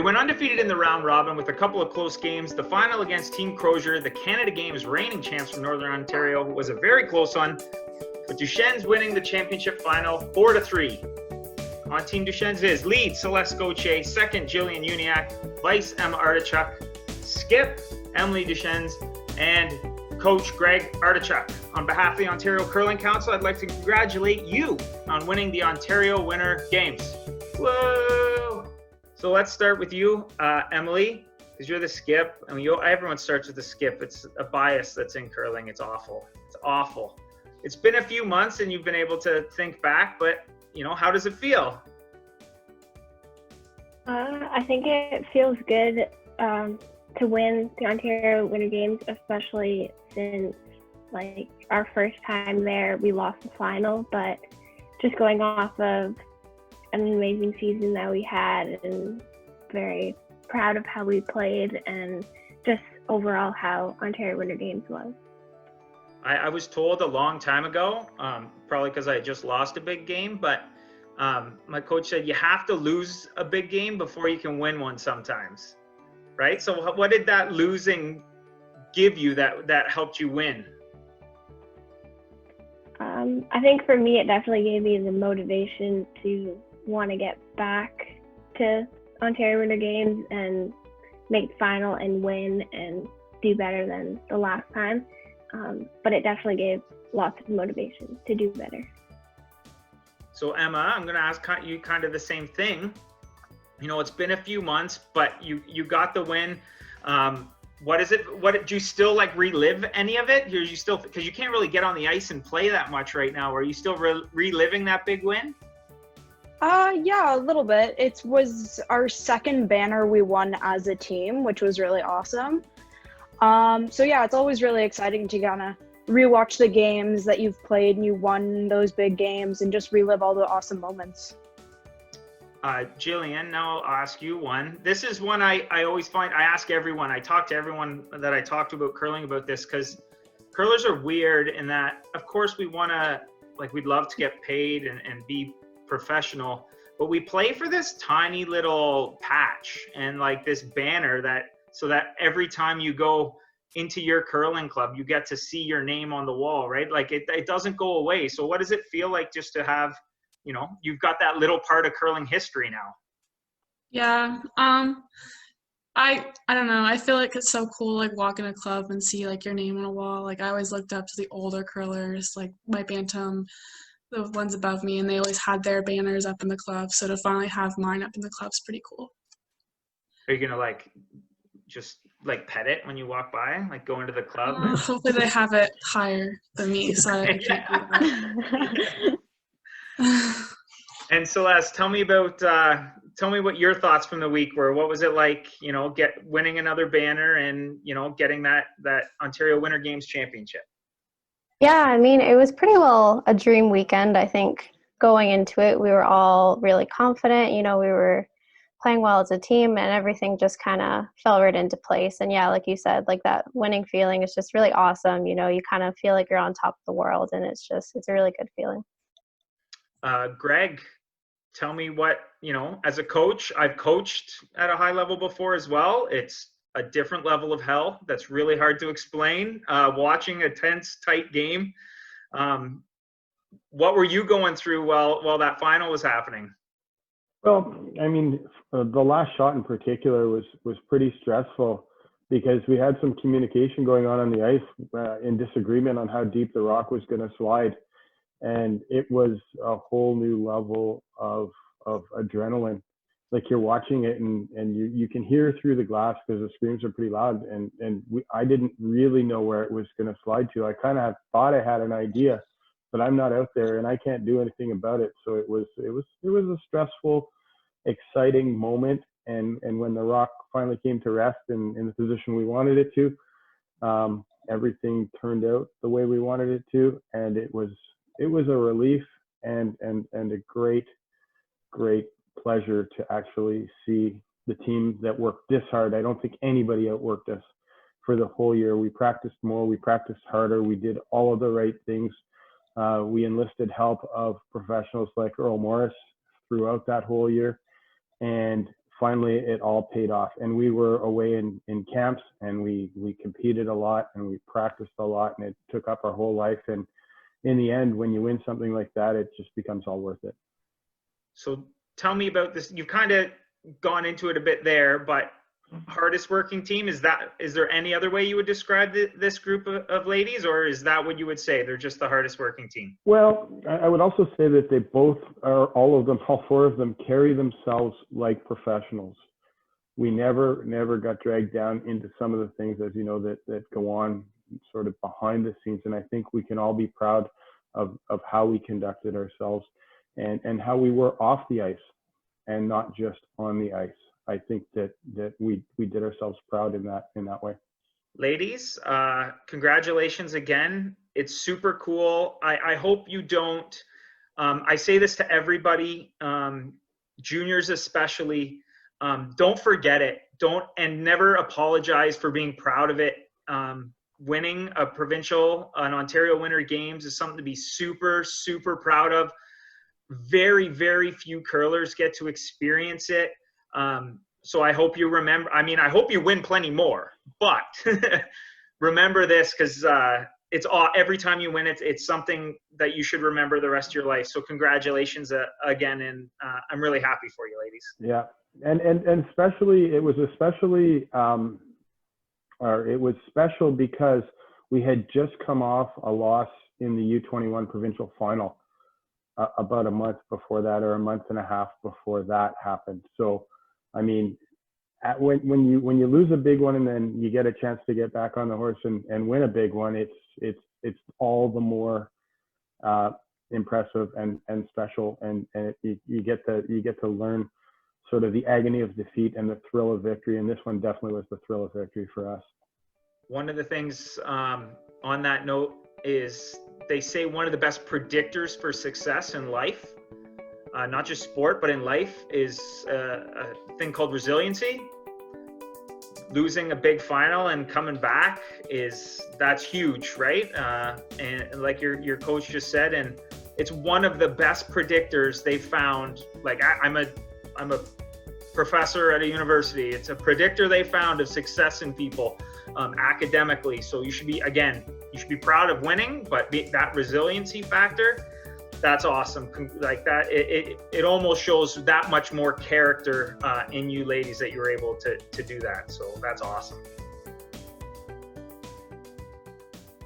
went undefeated in the round robin with a couple of close games. The final against Team Crozier, the Canada Games reigning champs from Northern Ontario, was a very close one, with Deschenes winning the championship final 4-3. On Team Deschenes is lead Celeste Gauthier, second Jillian Uniacke, vice Emma Artichuk, skip Emily Deschenes, and coach Greg Artichuk. On behalf of the Ontario Curling Council, I'd like to congratulate you on winning the Ontario Winter Games. Whoa! So let's start with you, Emily, because you're the skip. I mean, everyone starts with the skip. It's a bias that's in curling. It's awful. It's awful. It's been a few months and you've been able to think back, but how does it feel? I think it feels good to win the Ontario Winter Games, especially since our first time there, we lost the final, but just going off of an amazing season that we had, and very proud of how we played and just overall how Ontario Winter Games was. I was told a long time ago, probably because I had just lost a big game, but my coach said you have to lose a big game before you can win one sometimes, right? So what did that losing give you that helped you win? I think for me, it definitely gave me the motivation to want to get back to Ontario Winter Games and make the final and win and do better than the last time. But it definitely gave lots of motivation to do better. So Emma, I'm going to ask you kind of the same thing. It's been a few months, but you got the win. What is it? Do you still relive any of it? You still, because you can't really get on the ice and play that much right now. Are you still reliving that big win? Yeah, a little bit. It was our second banner we won as a team, which was really awesome. So yeah, it's always really exciting to kind of rewatch the games that you've played and you won those big games and just relive all the awesome moments. Jillian, now I'll ask you one. This is one I always find, I ask everyone, I talk to everyone that I talk to about curling about this, because curlers are weird in that, of course, we want to, we'd love to get paid and be professional, but we play for this tiny little patch and this banner so that every time you go into your curling club, you get to see your name on the wall, right? It doesn't go away. So what does it feel like just to have, you've got that little part of curling history now? Yeah. I don't know. I feel like it's so cool, walk in a club and see your name on a wall. I always looked up to the older curlers, my bantam, the ones above me, and they always had their banners up in the club. So to finally have mine up in the club is pretty cool. Are you gonna just pet it when you walk by, go into the club? Hopefully they have it higher than me, so I can do that. And Celeste, tell me what your thoughts from the week were. What was it like, winning another banner and getting that Ontario Winter Games championship? Yeah, I mean, it was pretty well a dream weekend. I think going into it, we were all really confident. We were playing well as a team and everything just kind of fell right into place. And yeah, like you said, that winning feeling is just really awesome. You kind of feel like you're on top of the world, and it's a really good feeling. Greg, tell me what, as a coach, I've coached at a high level before as well. It's a different level of hell that's really hard to explain. Watching a tense, tight game. What were you going through while that final was happening? Well, I mean, the last shot in particular was pretty stressful because we had some communication going on the ice in disagreement on how deep the rock was going to slide. And it was a whole new level of adrenaline. You're watching it and you can hear through the glass because the screams are pretty loud. I didn't really know where it was going to slide to. I kind of thought I had an idea, but I'm not out there and I can't do anything about it. So it was a stressful, exciting moment. And when the rock finally came to rest in the position we wanted it to, everything turned out the way we wanted it to. And it was a relief and a great pleasure to actually see the team that worked this hard. I don't think anybody outworked us for the whole year. We practiced more, we practiced harder, we did all of the right things. We enlisted help of professionals like Earl Morris throughout that whole year. And finally it all paid off. And we were away in camps, and we competed a lot, and we practiced a lot, and it took up our whole life. And in the end, when you win something like that, it just becomes all worth it. So tell me about this. You've kind of gone into it a bit there, but hardest working team, is there any other way you would describe this group of ladies, or is that what you would say? They're just the hardest working team? Well, I would also say that they both are, all four of them carry themselves like professionals. We never got dragged down into some of the things, as you know, that go on sort of behind the scenes. And I think we can all be proud of how we conducted ourselves and how we were off the ice and not just on the ice. I think that we did ourselves proud in that way. Ladies, congratulations again. It's super cool. I hope you don't, I say this to everybody, juniors especially, don't forget it. And never apologize for being proud of it. Winning a provincial, an Ontario Winter Games is something to be super, super proud of. Very, very few curlers get to experience it. So I hope you remember, I hope you win plenty more, but remember this, because it's all, every time you win it, it's something that you should remember the rest of your life. So congratulations again. And I'm really happy for you, ladies. Yeah. And especially, it was special because we had just come off a loss in the U21 provincial final about a month before that, or a month and a half before that happened. So, when you lose a big one and then you get a chance to get back on the horse and win a big one, it's all the more impressive and special, and you get to learn sort of the agony of defeat and the thrill of victory. And this one definitely was the thrill of victory for us. One of the things on that note is they say one of the best predictors for success in life, not just sport, but in life, is a thing called resiliency. Losing a big final and coming back, that's huge, right? And like your coach just said, and it's one of the best predictors they found. Like I'm a professor at a university. It's a predictor they found of success in people academically. So you should be proud of winning, but that resiliency factor, that's awesome. Like that, it almost shows that much more character in you ladies that you're able to do that. So that's awesome.